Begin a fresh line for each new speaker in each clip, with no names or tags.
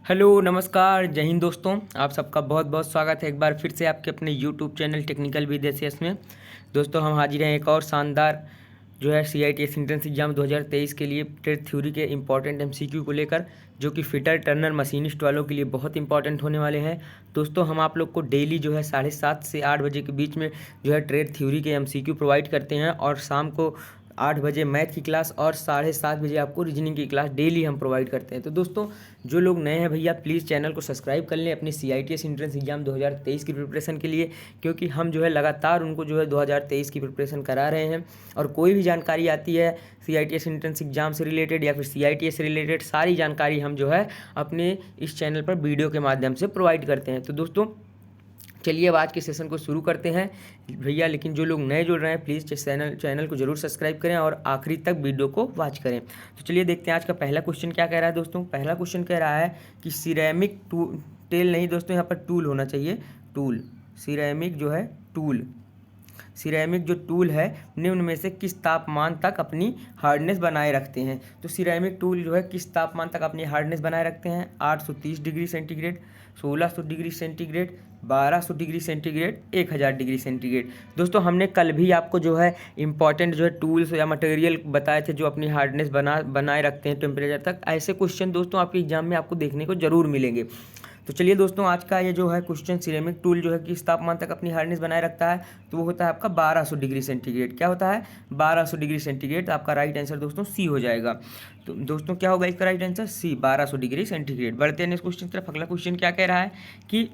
Hello नमस्कार जय हिंद दोस्तों। आप सबका बहुत बहुत स्वागत है एक बार फिर से आपके अपने यूट्यूब चैनल टेक्निकल विदेशियस में। दोस्तों हम हाजिर हैं एक और शानदार CITS एंट्रेंस एग्जाम 2023 के लिए ट्रेड थ्योरी के इंपॉर्टेंट MCQ को लेकर, जो कि फिटर टर्नर मशीनिस्ट वालों के लिए बहुत इंपॉर्टेंट होने वाले हैं। दोस्तों हम आप लोग को डेली 7:30 से 8 बजे के बीच में ट्रेड थ्योरी के MCQ प्रोवाइड करते हैं, और शाम को 8 बजे मैथ की क्लास और 7:30 बजे आपको रीजनिंग की क्लास डेली हम प्रोवाइड करते हैं। तो दोस्तों जो लोग नए हैं भैया प्लीज़ चैनल को सब्सक्राइब कर लें अपनी CITS एंट्रेंस एग्जाम 2023 की प्रिपरेशन के लिए, क्योंकि हम लगातार उनको 2023 की प्रिपरेशन करा रहे हैं। और कोई भी जानकारी आती है CITS एंट्रेंस एग्जाम से रिलेटेड या फिर CITS से रिलेटेड, सारी जानकारी हम अपने इस चैनल पर वीडियो के माध्यम से प्रोवाइड करते हैं। तो दोस्तों चलिए अब आज के सेशन को शुरू करते हैं भैया। लेकिन जो लोग नए जुड़ रहे हैं प्लीज़ चैनल को जरूर सब्सक्राइब करें और आखिरी तक वीडियो को वॉच करें। तो चलिए देखते हैं आज का पहला क्वेश्चन क्या कह रहा है। दोस्तों पहला क्वेश्चन कह रहा है कि सिरेमिक टेल नहीं दोस्तों, यहाँ पर टूल होना चाहिए। Tool ceramic tool, ceramic tool है निम्न में से किस तापमान तक अपनी हार्डनेस बनाए रखते हैं। तो सिरेमिक टूल किस तापमान तक अपनी हार्डनेस बनाए रखते हैं। 830 degree centigrade, 1600 degree centigrade, 1200 degree centigrade, 1000 degree centigrade. दोस्तों हमने कल भी आपको इंपॉर्टेंट टूल्स या मटेरियल बताए थे जो अपनी हार्डनेस बनाए रखते हैं टेम्परेचर तक। ऐसे क्वेश्चन दोस्तों आपके एग्जाम में आपको देखने को जरूर मिलेंगे। तो चलिए दोस्तों आज का ये क्वेश्चन, सिरेमिक टूल किस तापमान तक अपनी हार्डनेस बनाए रखता है, तो वो होता है आपका 1200 डिग्री सेंटीग्रेड। क्या होता है 1200 डिग्री सेंटीग्रेड। तो आपका राइट आंसर दोस्तों सी हो जाएगा। तो दोस्तों क्या होगा इसका right answer C, 1200 degree centigrade. बढ़ते हैं नेक्स्ट क्वेश्चन की तरफ। अगला क्वेश्चन क्या कह रहा है कि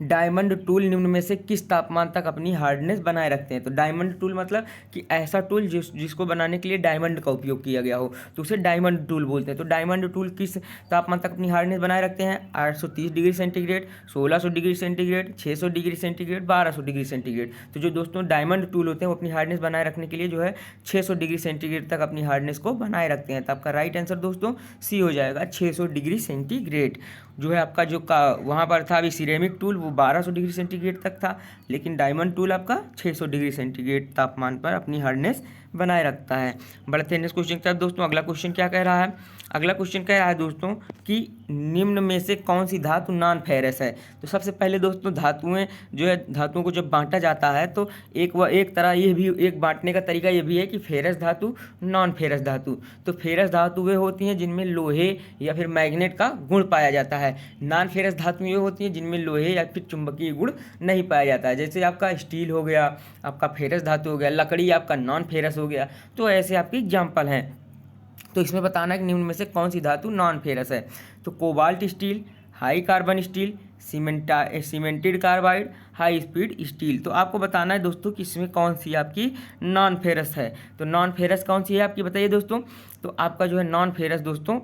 डायमंड टूल निम्न में से किस तापमान तक अपनी हार्डनेस बनाए रखते हैं। तो डायमंड टूल मतलब कि ऐसा टूल जिसको बनाने के लिए डायमंड का उपयोग किया गया हो, तो उसे डायमंड टूल बोलते हैं। तो डायमंड टूल किस तापमान तक अपनी हार्डनेस बनाए रखते हैं। 830 degree centigrade, 1600 degree centigrade, 600 degree centigrade, 1200 degree centigrade. तो जो दोस्तों डायमंड टूल होते हैं वो अपनी हार्डनेस बनाए रखने के लिए 600 डिग्री सेंटीग्रेड तक अपनी हार्डनेस को बनाए रखते हैं। तो आपका राइट आंसर दोस्तों सी हो जाएगा, 600 डिग्री सेंटीग्रेड। आपका वहाँ पर था अभी सिरेमिक टूल वो 1200 डिग्री सेंटीग्रेड तक था, लेकिन डायमंड टूल आपका 600 डिग्री सेंटीग्रेड तापमान पर अपनी हार्डनेस बनाए रखता है। बढ़ते हैं नेक्स्ट क्वेश्चन की तरफ। दोस्तों अगला क्वेश्चन क्या कह रहा है। अगला क्वेश्चन कह रहा है दोस्तों कि निम्न में से कौन सी धातु नॉन फेरस है। तो सबसे पहले दोस्तों धातुएं धातुओं को जब बांटा जाता है तो एक तरह ये भी एक बांटने का तरीका ये भी है कि फेरस धातु, नॉन फेरस धातु। तो फेरस धातु वे होती हैं जिनमें लोहे या फिर मैग्नेट का गुण पाया जाता है। नॉन फेरस धातु ये होती हैं जिनमें लोहे या फिर चुंबकीय गुण नहीं पाया जाता है। जैसे आपका स्टील हो गया, आपका फेरस धातु हो गया, लकड़ी आपका नॉन फेरस हो गया। तो ऐसे आपके एग्जाम्पल हैं। तो इसमें बताना है कि निम्न में से कौन सी धातु नॉन फेरस है। तो cobalt steel, high carbon steel, cemented carbide, high speed steel. तो आपको बताना है दोस्तों कि इसमें कौन सी आपकी नॉन फेरस है। तो नॉन फेरस कौन सी है आपकी बताइए दोस्तों। तो आपका नॉन फेरस दोस्तों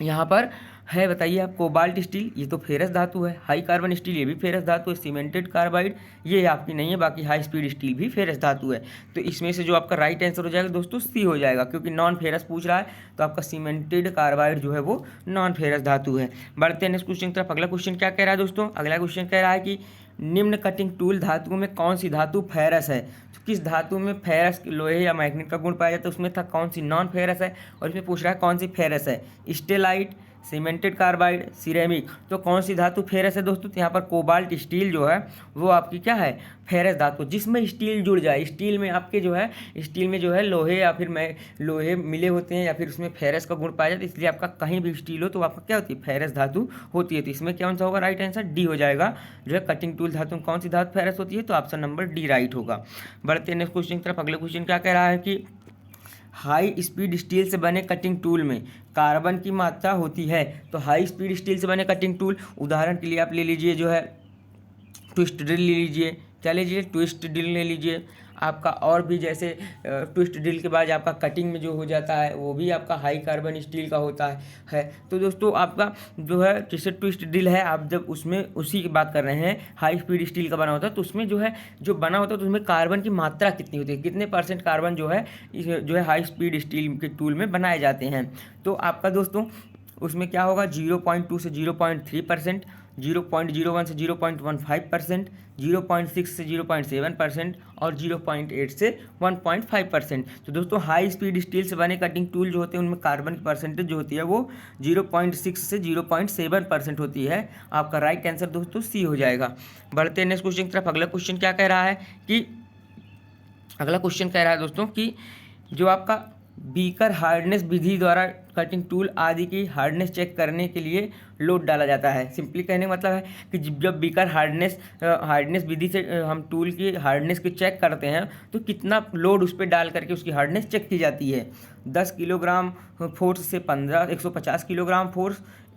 यहाँ पर है, बताइए आप। कोबाल्ट स्टील ये तो फेरस धातु है, हाई कार्बन स्टील ये भी फेरस धातु है, सीमेंटेड कार्बाइड ये आपकी नहीं है, बाकी हाई स्पीड स्टील भी फेरस धातु है। तो इसमें से जो आपका राइट आंसर हो जाएगा दोस्तों सी हो जाएगा, क्योंकि नॉन फेरस पूछ रहा है तो आपका सीमेंटेड कार्बाइड वो नॉन फेरस धातु है। बढ़ते हैं नेक्स्ट क्वेश्चन की तरफ। अगला क्वेश्चन क्या कह रहा है दोस्तों। अगला क्वेश्चन कह रहा है कि निम्न कटिंग टूल धातुओं में कौन सी धातु फेरस है। तो किस धातु में फेरस, लोहे या मैग्नेट का गुण पाया जाता है, उसमें था कौन सी नॉन फेरस है, और इसमें पूछ रहा है कौन सी फेरस है। Stellite, cemented carbide, ceramic. तो कौन सी धातु फेरस है दोस्तों। तो यहाँ पर कोबाल्ट स्टील वो आपकी क्या है फेरस धातु, जिसमें स्टील जुड़ जाए। स्टील में आपके स्टील में लोहे या फिर लोहे मिले होते हैं या फिर उसमें फेरस का गुण पाया जाता है, इसलिए आपका कहीं भी स्टील हो तो आपका क्या होती है फेरस धातु होती है। तो इसमें कौन सा होगा राइट आंसर डी हो जाएगा। कटिंग टूल धातु में कौन सी धातु फेरस होती है, तो ऑप्शन नंबर डी राइट होगा। बढ़ते हैं नेक्स्ट क्वेश्चन की तरफ। अगला क्वेश्चन क्या कह रहा है कि हाई स्पीड स्टील से बने कटिंग टूल में कार्बन की मात्रा होती है। तो हाई स्पीड स्टील से बने कटिंग टूल, उदाहरण के लिए आप ले लीजिए ट्विस्ट ड्रिल ले लीजिए। क्या लीजिए ट्विस्ट ड्रिल ले लीजिए आपका। और भी जैसे ट्विस्ट ड्रिल के बाद आपका कटिंग में हो जाता है वो भी आपका हाई कार्बन स्टील का होता है। तो दोस्तों आपका जैसे ट्विस्ट ड्रिल है, आप जब उसमें उसी की बात कर रहे हैं हाई स्पीड स्टील का बना होता है, तो उसमें जो बना होता है तो उसमें कार्बन की मात्रा कितनी होती है, कितने % कार्बन हाई स्पीड स्टील के टूल में बनाए जाते हैं। तो आपका दोस्तों उसमें क्या होगा 0.2 से 0.3%, 0.01 से 0.15%, 0.6 से 0.7% और 0.8 से 1.5%। तो दोस्तों हाई स्पीड स्टील से बने कटिंग टूल जो होते हैं उनमें कार्बन की परसेंटेज जो होती है वो 0.6 से 0.7% होती है। आपका राइट आंसर दोस्तों सी हो जाएगा। बढ़ते हैं नेक्स्ट क्वेश्चन की तरफ। अगला क्वेश्चन क्या कह रहा है कि अगला क्वेश्चन कह रहा है दोस्तों कि जो आपका बीकर हार्डनेस विधि द्वारा कटिंग टूल आदि की हार्डनेस चेक करने के लिए लोड डाला जाता है। सिंपली कहने का मतलब है कि जब बीकर हार्डनेस विधि से हम टूल की हार्डनेस को चेक करते हैं तो कितना लोड उस पर डाल करके उसकी हार्डनेस चेक की जाती है। 10 किलोग्राम फोर्स से 150 किलोग्राम फोर्स,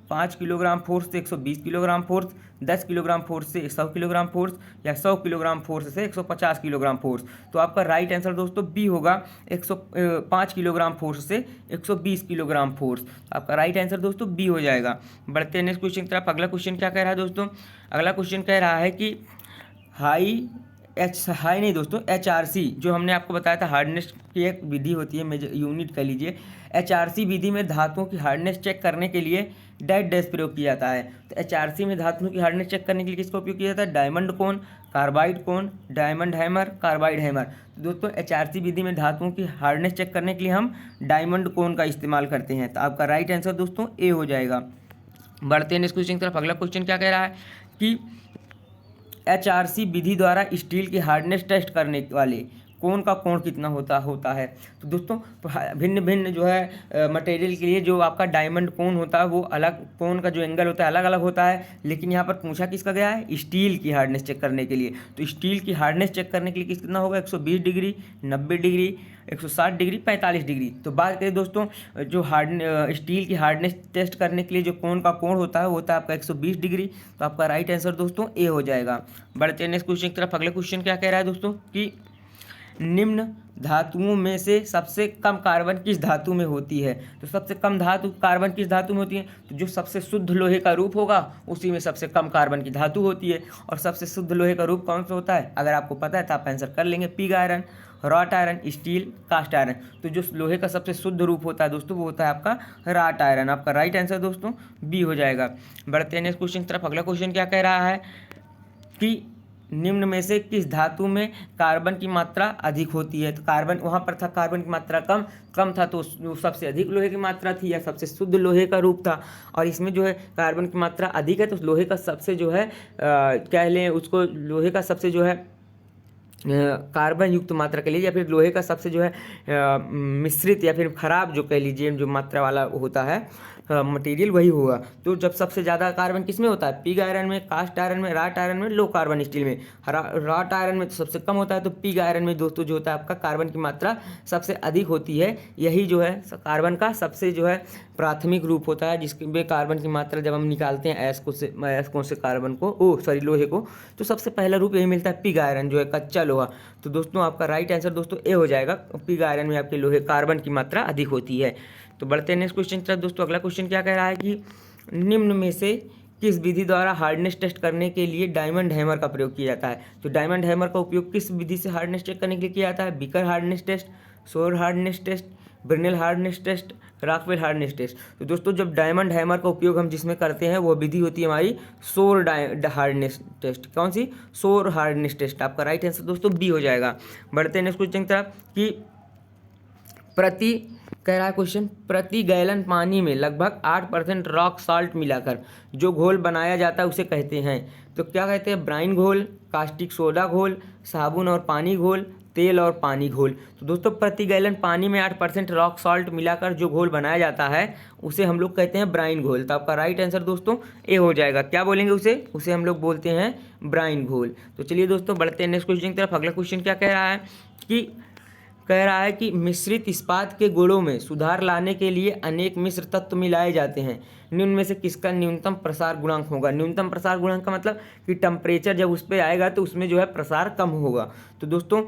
5 किलोग्राम फोर्स से 120 किलोग्राम फोर्स, 10 किलोग्राम फोर्स से 100 किलोग्राम फोर्स या 100 किलोग्राम फोर्स से 150 किलोग्राम फोर्स। तो आपका राइट आंसर दोस्तों बी होगा 105 किलोग्राम फोर्स से 120 किलोग्राम फोर्स। आपका राइट आंसर दोस्तों बी हो जाएगा। बढ़ते हैं नेक्स्ट क्वेश्चन की तरफ। अगला क्वेश्चन क्या कह रहा है दोस्तों? अगला क्वेश्चन कह रहा है कि हाई नहीं दोस्तों, HRC जो हमने आपको बताया था हार्डनेस की एक विधि होती है, मेजर यूनिट कह लीजिए। HRC विधि में धातुओं की हार्डनेस चेक करने के लिए डैश प्रयोग किया जाता है। तो HRC में धातुओं की हार्डनेस चेक करने के लिए किसका उपयोग किया जाता है? डायमंड कोन, कार्बाइड कोन, डायमंड हैमर, कार्बाइड हैमर। तो दोस्तों HRC विधि में धातुओं की हार्डनेस चेक करने के लिए हम डायमंड कोन का इस्तेमाल करते हैं। तो आपका राइट आंसर दोस्तों ए हो जाएगा। बढ़ते हैं इस क्वेश्चन की तरफ। अगला क्वेश्चन क्या कह रहा है कि HRC विधि द्वारा स्टील की हार्डनेस टेस्ट करने वाले कोण का कोण कितना होता है। तो दोस्तों भिन्न भिन्न जो है मटेरियल के लिए जो आपका डायमंड कोण होता है वो अलग, कोण का जो एंगल होता है अलग अलग होता है। लेकिन यहाँ पर पूछा किसका गया है? स्टील की हार्डनेस चेक करने के लिए। तो स्टील की हार्डनेस चेक करने के लिए कितना होगा? 120 डिग्री, 90 डिग्री, 160 डिग्री, 45 डिग्री। तो बात करें दोस्तों जो स्टील की हार्डनेस टेस्ट करने के लिए जो कोण का कोण होता है वो होता है आपका 120 डिग्री। तो आपका राइट आंसर दोस्तों ए हो जाएगा। बढ़ते हैं नेक्स्ट क्वेश्चन की तरफ। अगला क्वेश्चन क्या कह रहा है दोस्तों कि निम्न धातुओं में से सबसे कम कार्बन किस धातु में होती है? तो सबसे कम धातु कार्बन किस धातु में होती है? तो जो सबसे शुद्ध लोहे का रूप होगा उसी में सबसे कम कार्बन की धातु होती है। और सबसे शुद्ध लोहे का रूप कौन सा होता है? अगर आपको पता है तो आप आंसर कर लेंगे। Pig iron, wrought iron, steel, cast iron. तो जो लोहे का सबसे शुद्ध रूप होता है दोस्तों वो होता है आपका रॉट आयरन। आपका राइट आंसर दोस्तों बी हो जाएगा। बढ़ते हैं नेक्स्ट क्वेश्चन की तरफ। अगला क्वेश्चन क्या कह रहा है कि निम्न में से किस धातु में कार्बन की मात्रा अधिक होती है? तो कार्बन वहाँ पर था, कार्बन की मात्रा कम था तो सबसे अधिक लोहे की मात्रा थी या सबसे शुद्ध लोहे का रूप था। और इसमें जो है कार्बन की मात्रा अधिक है तो लोहे का सबसे जो है कह लें उसको, लोहे का सबसे जो है कार्बन युक्त मात्रा कह लीजिए या फिर लोहे का सबसे जो है मिश्रित या फिर खराब जो कह लीजिए जो मात्रा वाला होता है मटेरियल वही होगा। तो जब सबसे ज़्यादा कार्बन किस में होता है? पिग आयरन में, कास्ट आयरन में, रॉट आयरन में, लो कार्बन स्टील में। रॉट आयरन में तो सबसे कम होता है। तो पिग आयरन में दोस्तों जो होता है आपका कार्बन की मात्रा सबसे अधिक होती है। यही जो है कार्बन का सबसे जो है प्राथमिक रूप होता है जिसमें कार्बन की मात्रा जब हम निकालते हैं अयस्कों से कार्बन को लोहे को, तो सबसे पहला रूप यही मिलता है पिग आयरन जो है कच्चा लोहा। तो दोस्तों आपका राइट आंसर दोस्तों ए हो जाएगा। पिग आयरन में आपके लोहे कार्बन की मात्रा अधिक होती है। तो बढ़ते हैं नेक्स्ट क्वेश्चन की तरफ दोस्तों। अगला क्वेश्चन क्या कह रहा है कि निम्न में से किस विधि द्वारा हार्डनेस टेस्ट करने के लिए डायमंड हैमर का प्रयोग किया जाता है? तो डायमंड हैमर का उपयोग किस विधि से हार्डनेस चेक करने के लिए किया जाता है? बीकर hardness test, Shore hardness test, Brinell hardness test, Rockwell hardness test. तो दोस्तों जब डायमंड हैमर का उपयोग हम जिसमें करते हैं वो विधि होती है हमारी सोर हार्डनेस टेस्ट। कौन सी? सोर हार्डनेस टेस्ट। आपका राइट आंसर दोस्तों बी हो जाएगा। बढ़ते हैं नेक्स्ट क्वेश्चन की तरफ कि कह रहा है क्वेश्चन, प्रति गैलन पानी में लगभग 8% रॉक साल्ट मिलाकर जो घोल बनाया जाता है उसे कहते हैं। तो क्या कहते हैं? ब्राइन घोल, कास्टिक सोडा घोल, साबुन और पानी घोल, तेल और पानी घोल। तो दोस्तों प्रति गैलन पानी में 8% रॉक साल्ट मिलाकर जो घोल बनाया जाता है उसे हम लोग कहते हैं ब्राइन घोल। तो आपका राइट आंसर दोस्तों ए हो जाएगा। क्या बोलेंगे उसे हम लोग बोलते हैं ब्राइन घोल। तो चलिए दोस्तों बढ़ते हैं नेक्स्ट क्वेश्चन की तरफ। अगला क्वेश्चन क्या कह रहा है कि मिश्रित इस्पात के गुणों में सुधार लाने के लिए अनेक मिश्र तत्व मिलाए जाते हैं। निम्न में से किसका न्यूनतम प्रसार गुणांक होगा? न्यूनतम प्रसार गुणांक का मतलब कि टेम्परेचर जब उस पर आएगा तो उसमें जो है प्रसार कम होगा। तो दोस्तों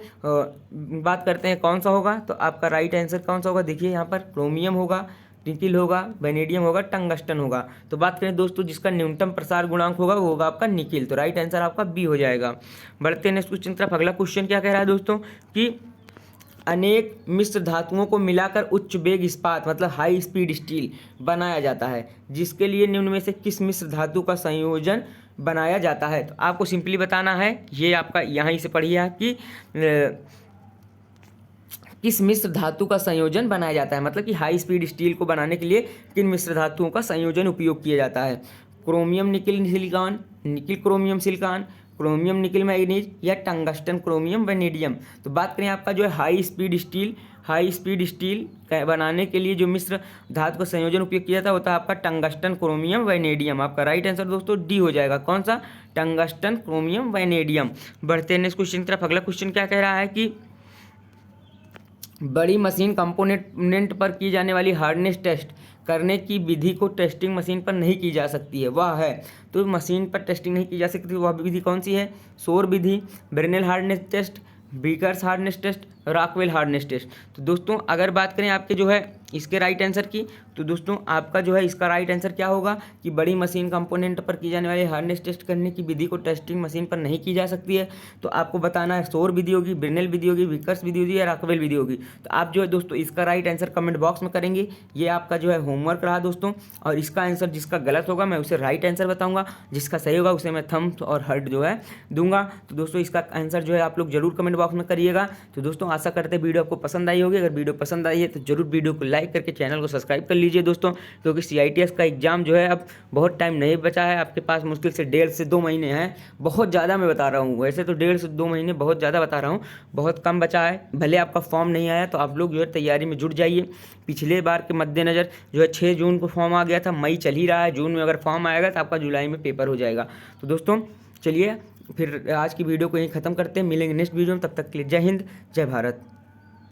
बात करते हैं कौन सा होगा। तो आपका राइट आंसर कौन सा होगा? देखिए यहाँ पर क्रोमियम होगा, निकिल होगा, वेनेडियम होगा, टंगस्टन होगा। तो बात करें दोस्तों जिसका न्यूनतम प्रसार गुणांक होगा वो होगा आपका निकिल। तो राइट आंसर आपका बी हो जाएगा। बढ़ते हैं नेक्स्ट क्वेश्चन की तरफ। अगला क्वेश्चन क्या कह रहा है दोस्तों कि अनेक मिश्र धातुओं को मिलाकर उच्च वेग इस्पात मतलब हाई स्पीड स्टील बनाया जाता है, जिसके लिए निम्न में से किस मिश्र धातु का संयोजन बनाया जाता है। तो आपको सिंपली बताना है, ये आपका यहाँ ही से पढ़िए कि किस मिश्र धातु का संयोजन बनाया जाता है, मतलब कि हाई स्पीड स्टील को बनाने के लिए किन मिश्र धातुओं का संयोजन उपयोग किया जाता है। Chromium nickel silicon, nickel chromium silicon, chromium nickel manganese या टंगस्टन क्रोमियम वैनेडियम। तो बात करें आपका जो है हाई स्पीड स्टील बनाने के लिए जो मिश्र धातु का संयोजन उपयोग किया था होता है आपका टंगस्टन क्रोमियम वैनेडियम। आपका राइट आंसर दोस्तों डी हो जाएगा। कौन सा? Tungsten chromium vanadium. बढ़ते हैं नेक्स्ट क्वेश्चन की तरफ। अगला क्वेश्चन क्या कह रहा है कि बड़ी मशीन कंपोनेंट पर की जाने वाली हार्डनेस टेस्ट करने की विधि को टेस्टिंग मशीन पर नहीं की जा सकती है, वह है। तो मशीन पर टेस्टिंग नहीं की जा सकती वह विधि कौन सी है? सौर विधि, Brinell hardness test, Vickers hardness test, Rockwell hardness test. तो दोस्तों अगर बात करें आपके जो है इसके राइट आंसर की, तो दोस्तों आपका जो है इसका राइट आंसर क्या होगा कि बड़ी मशीन कंपोनेंट पर की जाने वाली हार्डनेस टेस्ट करने की विधि को टेस्टिंग मशीन पर नहीं की जा सकती है। तो आपको बताना है सौर विधि होगी, ब्रेनेल विधि होगी, बीकर्स विधि होगी या रॉकवेल विधि होगी। तो आप जो है दोस्तों इसका राइट आंसर कमेंट बॉक्स में करेंगे। ये आपका जो है होमवर्क रहा दोस्तों, और इसका आंसर जिसका गलत होगा मैं उसे राइट आंसर बताऊंगा, जिसका सही होगा उसे मैं थंब्स और हार्ट जो है दूंगा। तो दोस्तों इसका आंसर जो है आप लोग जरूर कमेंट बॉक्स में करिएगा। तो दोस्तों आशा करते हैं वीडियो आपको पसंद आई होगी। अगर वीडियो पसंद आई है तो जरूर वीडियो को लाइक करके चैनल को सब्सक्राइब कर लीजिए दोस्तों, क्योंकि CITS का एग्जाम जो है अब बहुत टाइम नहीं बचा है आपके पास, मुश्किल से 1.5 से 2 महीने हैं। बहुत ज़्यादा मैं बता रहा हूँ, वैसे तो 1.5 से 2 महीने बहुत ज़्यादा बता रहा हूँ, बहुत कम बचा है। भले आपका फॉर्म नहीं आया तो आप लोग जो है तैयारी में जुट जाइए। पिछले बार के मद्देनज़र जो है 6 जून को फॉर्म आ गया था, मई चल ही रहा है, जून में अगर फॉर्म आएगा तो आपका जुलाई में पेपर हो जाएगा। तो दोस्तों चलिए फिर आज की वीडियो को यहीं ख़त्म करते हैं, मिलेंगे नेक्स्ट वीडियो में, तब तक के लिए जय हिंद जय भारत।